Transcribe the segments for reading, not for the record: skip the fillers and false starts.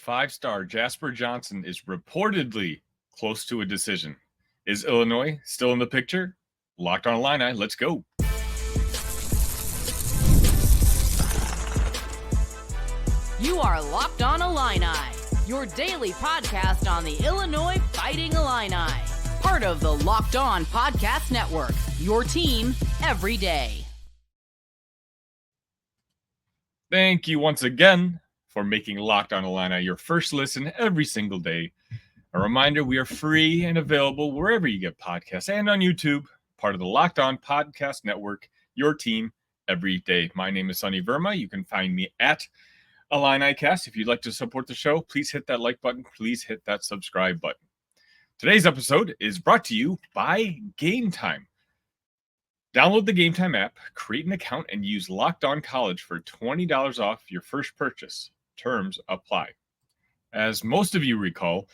Five-star Jasper Johnson is reportedly close to a decision. Is Illinois still in the picture? Locked on Illini, let's go. You are Locked on Illini, your daily podcast on the Illinois Fighting Illini. Part of the Locked On Podcast Network, your team every day. Thank you once again for making Locked on Illini your first listen every single day. A reminder, we are free and available wherever you get podcasts and on YouTube, part of the Locked On Podcast Network, your team every day. My name is Sonny Verma. You can find me at IlliniCast. If you'd like to support the show, please hit that like button. Please hit that subscribe button. Today's episode is brought to you by Gametime. Download the Gametime app, create an account, and use Locked On College for $20 off your first purchase. Terms apply. As most of you recall,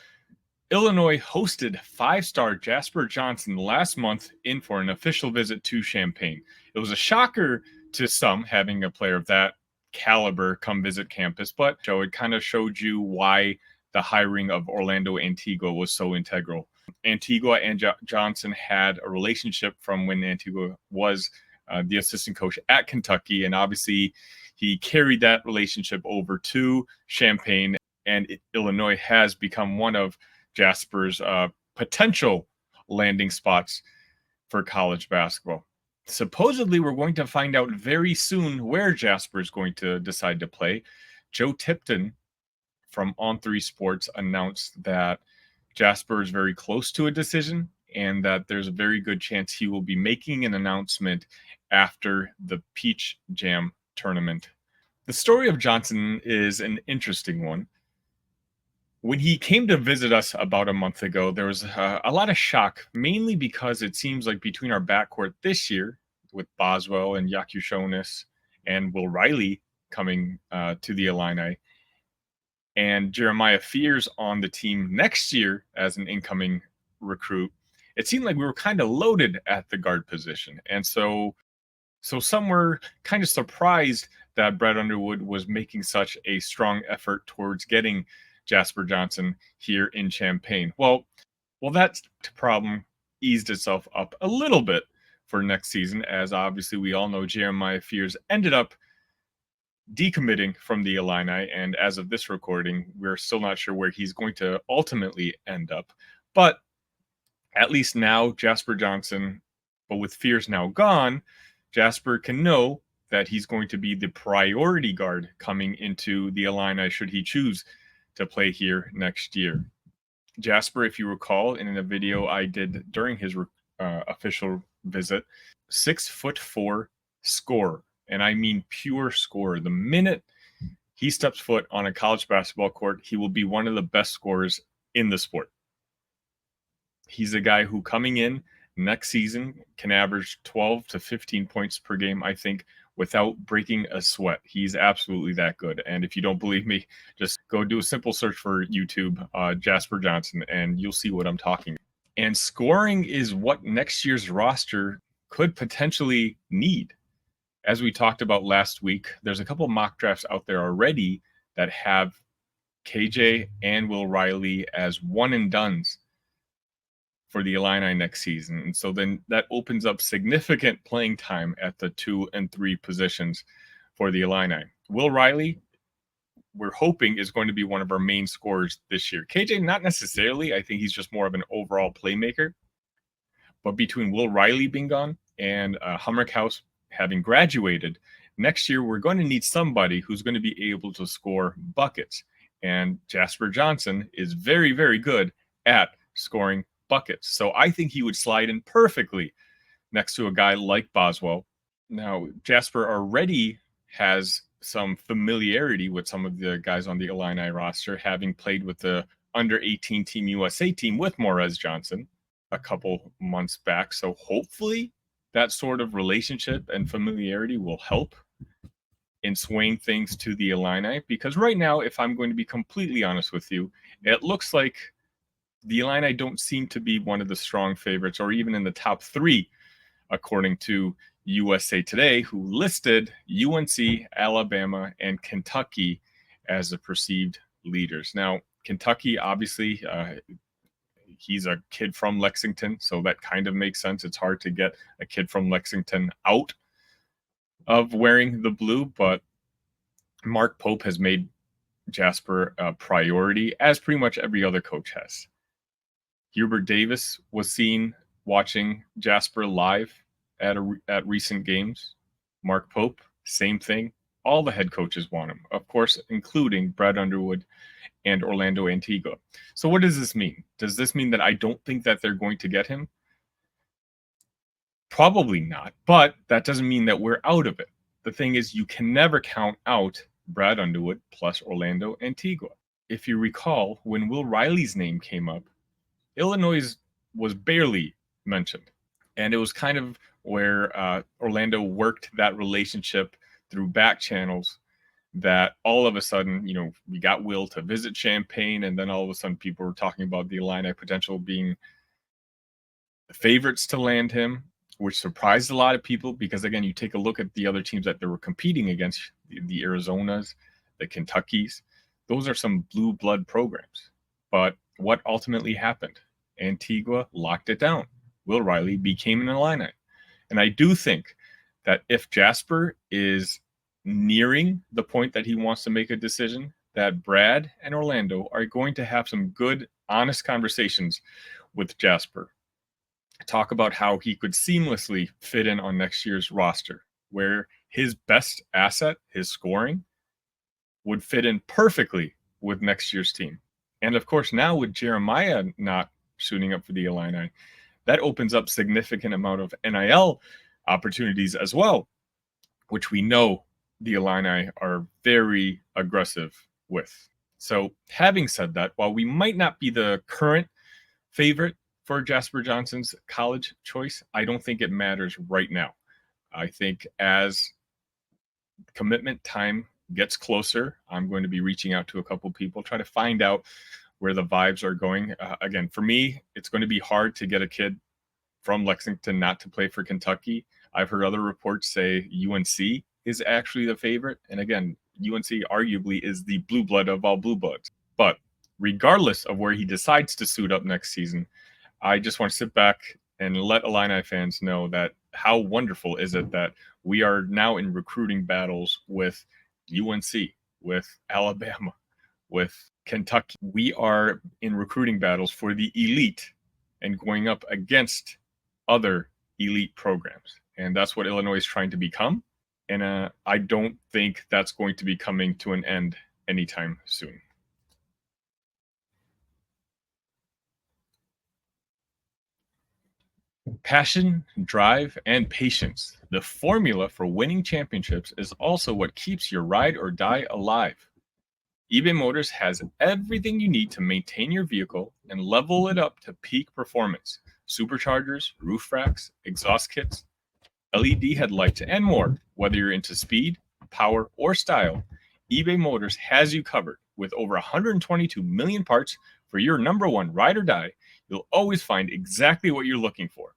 Illinois hosted five-star Jasper Johnson last month in for an official visit to Champaign. It was a shocker to some having a player of that caliber come visit campus, but it kind of showed you why the hiring of Orlando Antigua was so integral. Antigua and Johnson had a relationship from when Antigua was the assistant coach at Kentucky, and obviously he carried that relationship over to Champaign, and Illinois has become one of Jasper's potential landing spots for college basketball. Supposedly, we're going to find out very soon where Jasper is going to decide to play. Joe Tipton from On3 Sports announced that Jasper is very close to a decision and that there's a very good chance he will be making an announcement after the Peach Jam tournament. The story of Johnson is an interesting one. When he came to visit us about a month ago, there was a lot of shock, mainly because it seems like between our backcourt this year, with Boswell and Yakushonis and Will Riley coming to the Illini, and Jeremiah Fears on the team next year as an incoming recruit, it seemed like we were kind of loaded at the guard position. And so some were kind of surprised that Brad Underwood was making such a strong effort towards getting Jasper Johnson here in Champaign. Well, that problem eased itself up a little bit for next season, as obviously we all know Jeremiah Fears ended up decommitting from the Illini, and as of this recording, we're still not sure where he's going to ultimately end up. But at least now, Jasper Johnson, but with Fears now gone, Jasper can know that he's going to be the priority guard coming into the Illini should he choose to play here next year. Jasper, if you recall, in a video I did during his official visit, 6'4" scorer. And I mean pure scorer. The minute he steps foot on a college basketball court, he will be one of the best scorers in the sport. He's a guy who coming in next season can average 12 to 15 points per game, I think, without breaking a sweat. He's absolutely that good. And if you don't believe me, just go do a simple search for YouTube, Jasper Johnson, and you'll see what I'm talking about. And scoring is what next year's roster could potentially need. As we talked about last week, there's a couple of mock drafts out there already that have KJ and Will Riley as one and dones for the Illini next season. And so then that opens up significant playing time at the 2 and 3 positions for the Illini. Will Riley, we're hoping, is going to be one of our main scorers this year. KJ, not necessarily. I think he's just more of an overall playmaker. But between Will Riley being gone and Hummerkhaus having graduated, next year we're going to need somebody who's going to be able to score buckets. And Jasper Johnson is very, very good at scoring buckets. So I think he would slide in perfectly next to a guy like Boswell. Now, Jasper already has some familiarity with some of the guys on the Illini roster, having played with the under-18 Team USA team with Morez Johnson a couple months back. So hopefully that sort of relationship and familiarity will help in swaying things to the Illini, because right now, if I'm going to be completely honest with you, it looks like the Illini don't seem to be one of the strong favorites or even in the top 3, according to USA Today, who listed UNC, Alabama, and Kentucky as the perceived leaders. Now, Kentucky, obviously, he's a kid from Lexington, so that kind of makes sense. It's hard to get a kid from Lexington out of wearing the blue, but Mark Pope has made Jasper a priority, as pretty much every other coach has. Hubert Davis was seen watching Jasper live at recent games. Mark Pope, same thing. All the head coaches want him, of course, including Brad Underwood and Orlando Antigua. So what does this mean? Does this mean that I don't think that they're going to get him? Probably not, but that doesn't mean that we're out of it. The thing is, you can never count out Brad Underwood plus Orlando Antigua. If you recall, when Will Riley's name came up, Illinois was barely mentioned. And it was kind of where Orlando worked that relationship through back channels that all of a sudden, we got Will to visit Champaign, and then all of a sudden people were talking about the Illini potential being the favorites to land him, which surprised a lot of people because, again, you take a look at the other teams that they were competing against, the Arizonas, the Kentuckys. Those are some blue blood programs. But what ultimately happened? Antigua locked it down. Will Riley became an Illini. And I do think that if Jasper is nearing the point that he wants to make a decision, that Brad and Orlando are going to have some good, honest conversations with Jasper. Talk about how he could seamlessly fit in on next year's roster, where his best asset, his scoring, would fit in perfectly with next year's team. And of course, now with Jeremiah not suiting up for the Illini, that opens up significant amount of NIL opportunities as well, which we know the Illini are very aggressive with. So having said that, while we might not be the current favorite for Jasper Johnson's college choice, I don't think it matters right now. I think as commitment time gets closer, I'm going to be reaching out to a couple people, try to find out where the vibes are going. Again, for me, it's going to be hard to get a kid from Lexington not to play for Kentucky. I've heard other reports say UNC is actually the favorite. And again, UNC arguably is the blue blood of all blue bloods. But regardless of where he decides to suit up next season, I just want to sit back and let Illini fans know that how wonderful is it that we are now in recruiting battles with UNC, with Alabama, with Kentucky. We are in recruiting battles for the elite and going up against other elite programs. And that's what Illinois is trying to become. And I don't think that's going to be coming to an end anytime soon. Passion, drive, and patience. The formula for winning championships is also what keeps your ride or die alive. eBay Motors has everything you need to maintain your vehicle and level it up to peak performance. Superchargers, roof racks, exhaust kits, LED headlights, and more. Whether you're into speed, power, or style, eBay Motors has you covered. With over 122 million parts for your number one ride or die, you'll always find exactly what you're looking for.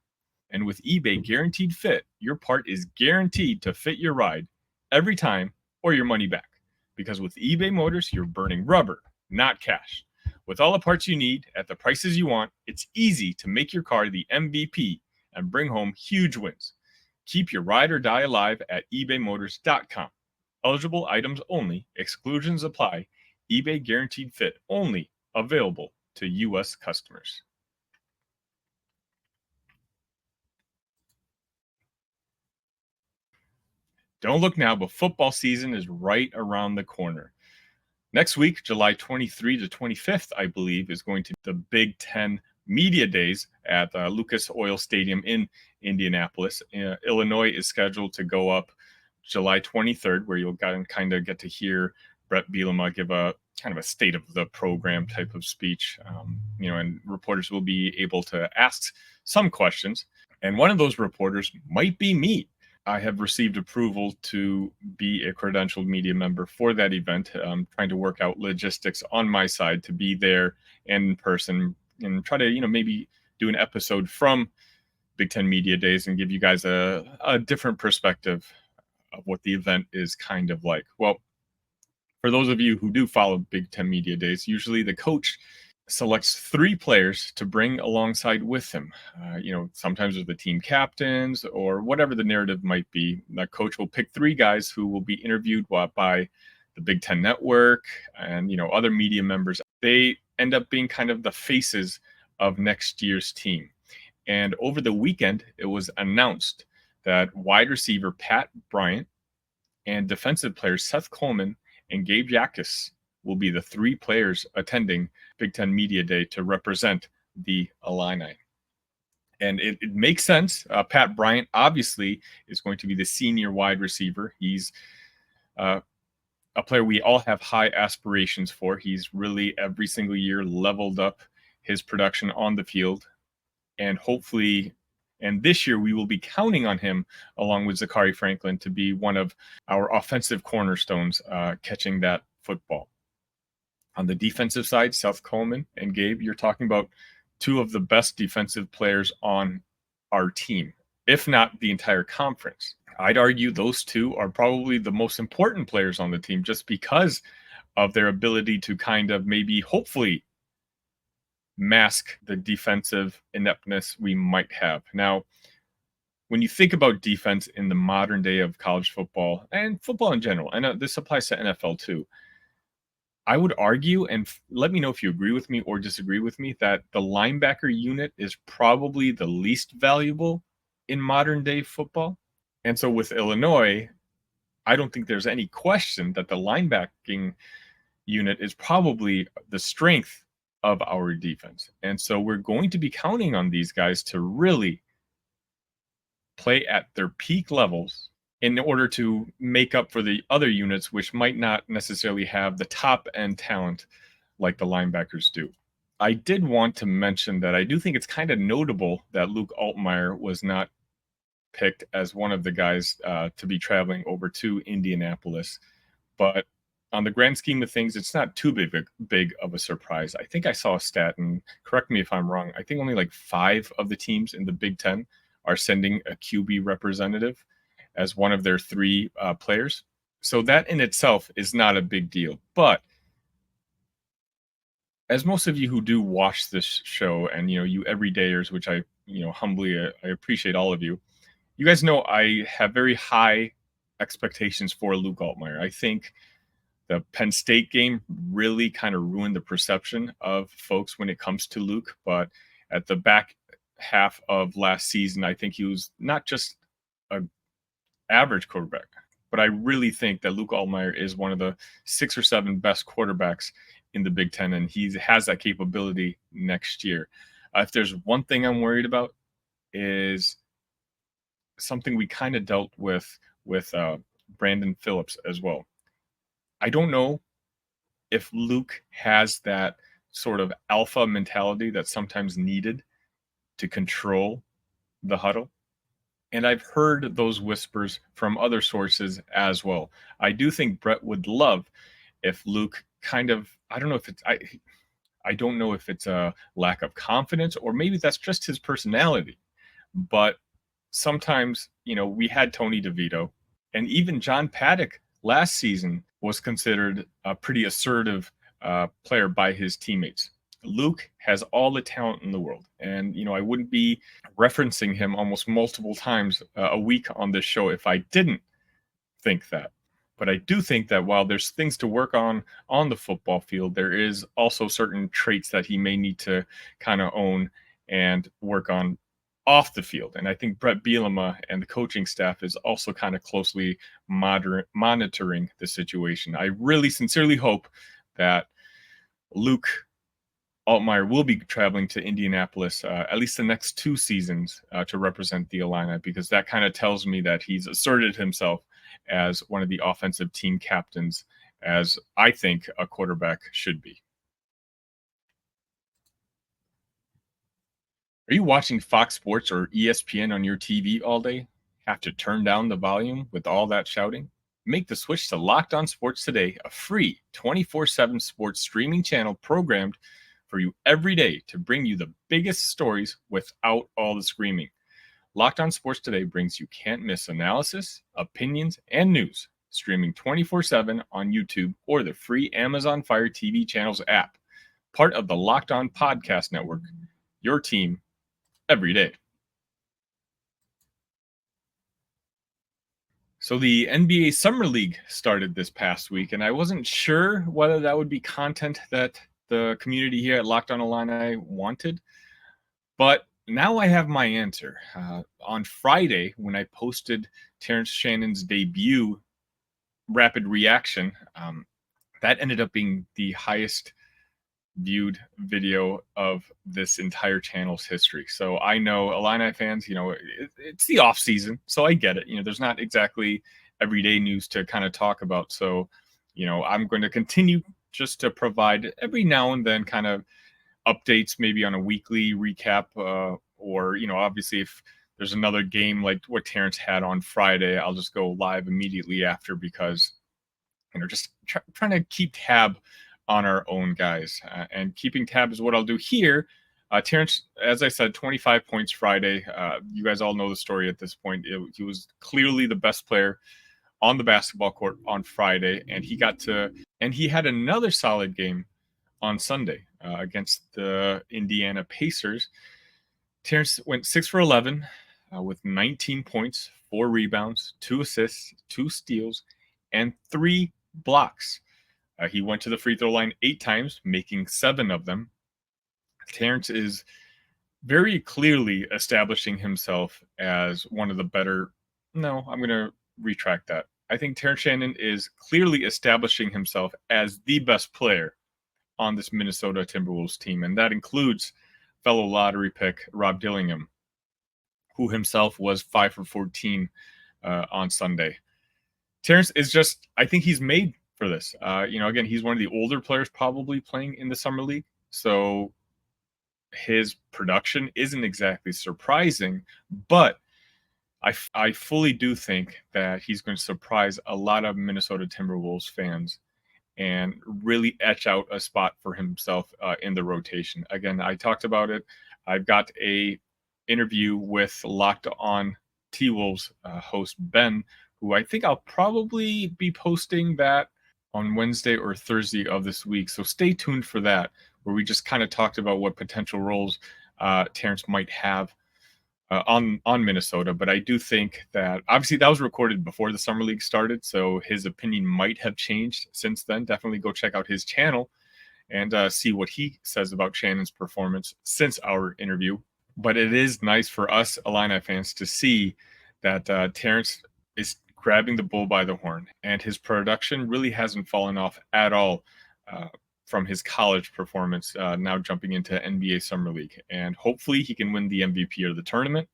And with eBay Guaranteed Fit, your part is guaranteed to fit your ride every time or your money back. Because with eBay Motors, you're burning rubber, not cash. With all the parts you need at the prices you want, it's easy to make your car the MVP and bring home huge wins. Keep your ride or die alive at ebaymotors.com. Eligible items only. Exclusions apply. eBay Guaranteed Fit only available to U.S. customers. Don't look now, but football season is right around the corner. Next week, July 23 to 25th, I believe, is going to be the Big Ten Media Days at Lucas Oil Stadium in Indianapolis. Illinois is scheduled to go up July 23rd, where you'll kind of get to hear Brett Bielema give a kind of a state of the program type of speech, and reporters will be able to ask some questions. And one of those reporters might be me. I have received approval to be a credentialed media member for that event. I'm trying to work out logistics on my side to be there in person and try to, maybe do an episode from Big Ten Media Days and give you guys a different perspective of what the event is kind of like. Well, For those of you who do follow Big Ten Media Days, usually the coach selects 3 players to bring alongside with him. Sometimes with the team captains or whatever the narrative might be. The coach will pick 3 guys who will be interviewed by the Big Ten Network and other media members. They end up being kind of the faces of next year's team. And over the weekend, it was announced that wide receiver Pat Bryant and defensive players Seth Coleman and Gabe Jacas will be the 3 players attending Big Ten Media Day to represent the Illini. And it makes sense. Pat Bryant obviously is going to be the senior wide receiver. He's a player we all have high aspirations for. He's really every single year leveled up his production on the field. And this year we will be counting on him along with Zachary Franklin to be one of our offensive cornerstones catching that football. On the defensive side, Seth Coleman and Gabe, you're talking about 2 of the best defensive players on our team, if not the entire conference. I'd argue those 2 are probably the most important players on the team just because of their ability to kind of maybe hopefully mask the defensive ineptness we might have. Now, when you think about defense in the modern day of college football and football in general, and this applies to NFL too, I would argue, and let me know if you agree with me or disagree with me, that the linebacker unit is probably the least valuable in modern day football. And so with Illinois, I don't think there's any question that the linebacking unit is probably the strength of our defense. And so we're going to be counting on these guys to really play at their peak levels in order to make up for the other units, which might not necessarily have the top end talent like the linebackers do. I did want to mention that I do think it's kind of notable that Luke Altmyer was not picked as one of the guys to be traveling over to Indianapolis. But on the grand scheme of things, it's not too big of a surprise. I think I saw a stat, and correct me if I'm wrong, I think only like 5 of the teams in the Big Ten are sending a QB representative as one of their 3 players. So that in itself is not a big deal. But as most of you who do watch this show, and you everydayers, which I humbly I appreciate all of you, you guys know I have very high expectations for Luke Altmyer. I think the Penn State game really kind of ruined the perception of folks when it comes to Luke. But at the back half of last season, I think he was not just an average quarterback, but I really think that Luke Altmyer is one of the 6 or 7 best quarterbacks in the Big Ten, and he has that capability next year. If there's one thing I'm worried about, is something we kind of dealt with Brandon Phillips as well. I don't know if Luke has that sort of alpha mentality that's sometimes needed to control the huddle. And I've heard those whispers from other sources as well. I do think Brett would love if Luke kind of, I don't know if it's a lack of confidence, or maybe that's just his personality. But sometimes, we had Tony DeVito, and even John Paddock last season was considered a pretty assertive player by his teammates. Luke has all the talent in the world. And, I wouldn't be referencing him almost multiple times a week on this show if I didn't think that. But I do think that while there's things to work on the football field, there is also certain traits that he may need to kind of own and work on off the field. And I think Brett Bielema and the coaching staff is also kind of closely monitoring the situation. I really sincerely hope that Luke Altmyer will be traveling to Indianapolis at least the next 2 seasons to represent the Illini, because that kind of tells me that he's asserted himself as one of the offensive team captains, as I think a quarterback should be. Are you watching Fox Sports or ESPN on your TV all day? Have to turn down the volume with all that shouting? Make the switch to Locked On Sports today, a free 24/7 sports streaming channel programmed for you every day to bring you the biggest stories without all the screaming. Locked On Sports Today brings you can't-miss analysis, opinions, and news streaming 24/7 on YouTube or the free Amazon Fire TV channels app. Part of the Locked On Podcast Network, your team every day. So the NBA Summer League started this past week, and I wasn't sure whether that would be content that the community here at Locked On Illini wanted, but now I have my answer. On Friday, when I posted Terence Shannon's debut rapid reaction, that ended up being the highest viewed video of this entire channel's history. So I know Illini fans, it's the off season, so I get it. There's not exactly everyday news to kind of talk about. So, I'm going to continue just to provide every now and then kind of updates, maybe on a weekly recap, or, obviously if there's another game like what Terence had on Friday, I'll just go live immediately after because, just trying to keep tab on our own guys. And keeping tab is what I'll do here. Terence, as I said, 25 points Friday. You guys all know the story at this point. He was clearly the best player on the basketball court on Friday, and he had another solid game on Sunday against the Indiana Pacers. Terence went 6 for 11 with 19 points, 4 rebounds, 2 assists, 2 steals, and 3 blocks. He went to the free throw line 8 times, making 7 of them. Terence is very clearly establishing himself as one of the better. No, I'm going to retract that. I think Terence Shannon is clearly establishing himself as the best player on this Minnesota Timberwolves team, and that includes fellow lottery pick Rob Dillingham, who himself was 5 for 14 on Sunday. Terence is I think he's made for this. Again, he's one of the older players probably playing in the Summer League, so his production isn't exactly surprising, but I fully do think that he's going to surprise a lot of Minnesota Timberwolves fans and really etch out a spot for himself in the rotation. Again, I talked about it. I've got a interview with Locked On T-Wolves host Ben, who I think I'll probably be posting that on Wednesday or Thursday of this week. So stay tuned for that, where we just kind of talked about what potential roles Terence might have on Minnesota. But I do think that obviously that was recorded before the Summer League started, so his opinion might have changed since then. Definitely go check out his channel and see what he says about Shannon's performance since our interview. But it is nice for us Illini fans to see that Terence is grabbing the bull by the horn, and his production really hasn't fallen off at all from his college performance, now jumping into NBA Summer League. And hopefully he can win the MVP of the tournament.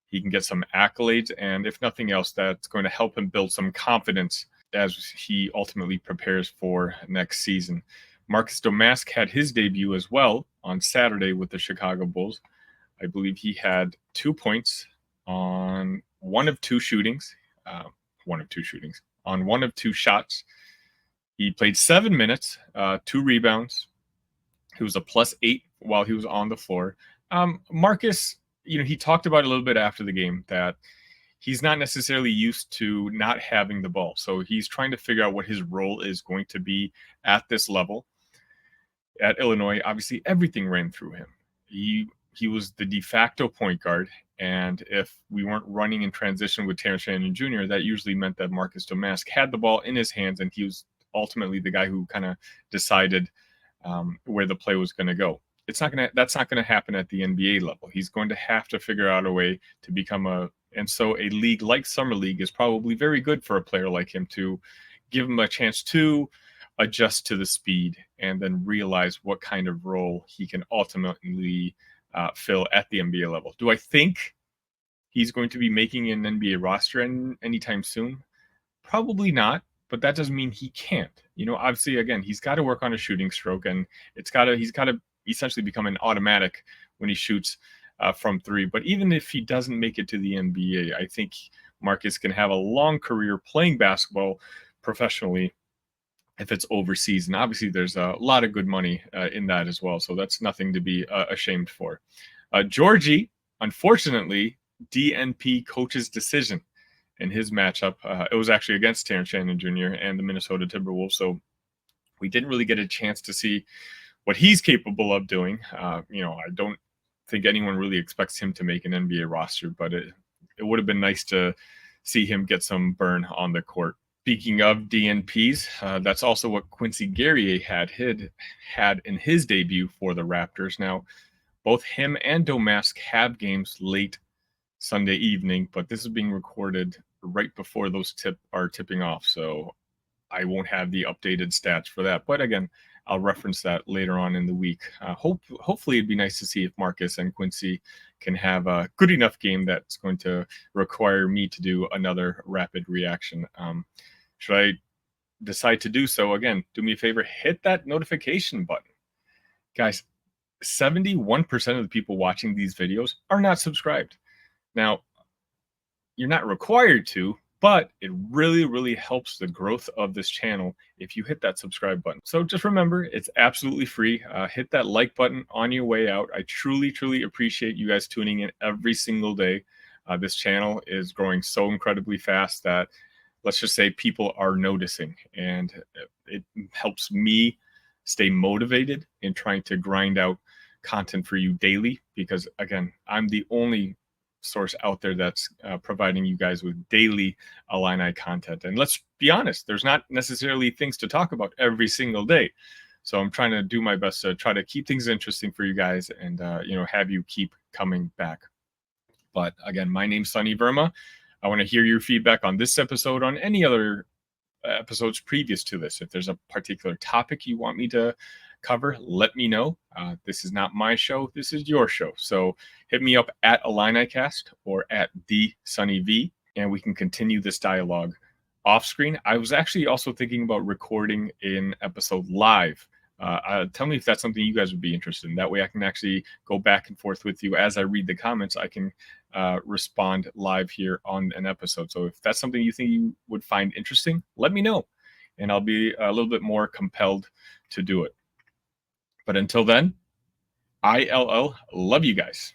He can get some accolades, and if nothing else, that's going to help him build some confidence as he ultimately prepares for next season. Marcus Domask had his debut as well on Saturday with the Chicago Bulls. I believe he had 2 points on one of two shootings. On one of two shots. He played 7 minutes, 2 rebounds. He was a +8 while he was on the floor. Marcus, he talked about a little bit after the game that he's not necessarily used to not having the ball. So he's trying to figure out what his role is going to be at this level. At Illinois, obviously everything ran through him. He was the de facto point guard. And if we weren't running in transition with Terence Shannon Jr., that usually meant that Marcus Domask had the ball in his hands, and he was ultimately the guy who kind of decided where the play was going to go. That's not going to happen at the NBA level. He's going to have to figure out a way to become and so a league like Summer League is probably very good for a player like him to give him a chance to adjust to the speed and then realize what kind of role he can ultimately fill at the NBA level. Do I think he's going to be making an NBA roster anytime soon? Probably not, but that doesn't mean he can't. Obviously, again, he's got to work on a shooting stroke, and he's got to essentially become an automatic when he shoots from 3. But even if he doesn't make it to the NBA, I think Marcus can have a long career playing basketball professionally if it's overseas. And obviously there's a lot of good money in that as well. So that's nothing to be ashamed for. Georgie, unfortunately, DNP coach's decision. in his matchup. It was actually against Terence Shannon Jr. and the Minnesota Timberwolves. So we didn't really get a chance to see what he's capable of doing. I don't think anyone really expects him to make an NBA roster, but it would have been nice to see him get some burn on the court. Speaking of DNPs, that's also what Quincy Guerrier had in his debut for the Raptors. Now, both him and Domask have games late Sunday evening, but this is being recorded right before those are tipping off, so I won't have the updated stats for that. But again, I'll reference that later on in the week. Hopefully, it'd be nice to see if Marcus and Quincy can have a good enough game that's going to require me to do another rapid reaction. Should I decide to do so, again, do me a favor, hit that notification button. Guys, 71% of the people watching these videos are not subscribed. Now, you're not required to, but it really, really helps the growth of this channel if you hit that subscribe button. So just remember, it's absolutely free. Hit that like button on your way out. I truly, truly appreciate you guys tuning in every single day. This channel is growing so incredibly fast that, let's just say, people are noticing, and it helps me stay motivated in trying to grind out content for you daily, because again, I'm the only source out there that's providing you guys with daily Illini content. And let's be honest, there's not necessarily things to talk about every single day. So I'm trying to do my best to try to keep things interesting for you guys and, have you keep coming back. But again, my name's Sonny Verma. I want to hear your feedback on this episode, on any other episodes previous to this. If there's a particular topic you want me to cover, let me know. This is not my show. This is your show. So hit me up at IlliniCast or at TheSunnyV, and we can continue this dialogue off screen. I was actually also thinking about recording an episode live. Tell me if that's something you guys would be interested in. That way I can actually go back and forth with you as I read the comments. I can respond live here on an episode. So if that's something you think you would find interesting, let me know, and I'll be a little bit more compelled to do it. But until then, ILL love you guys.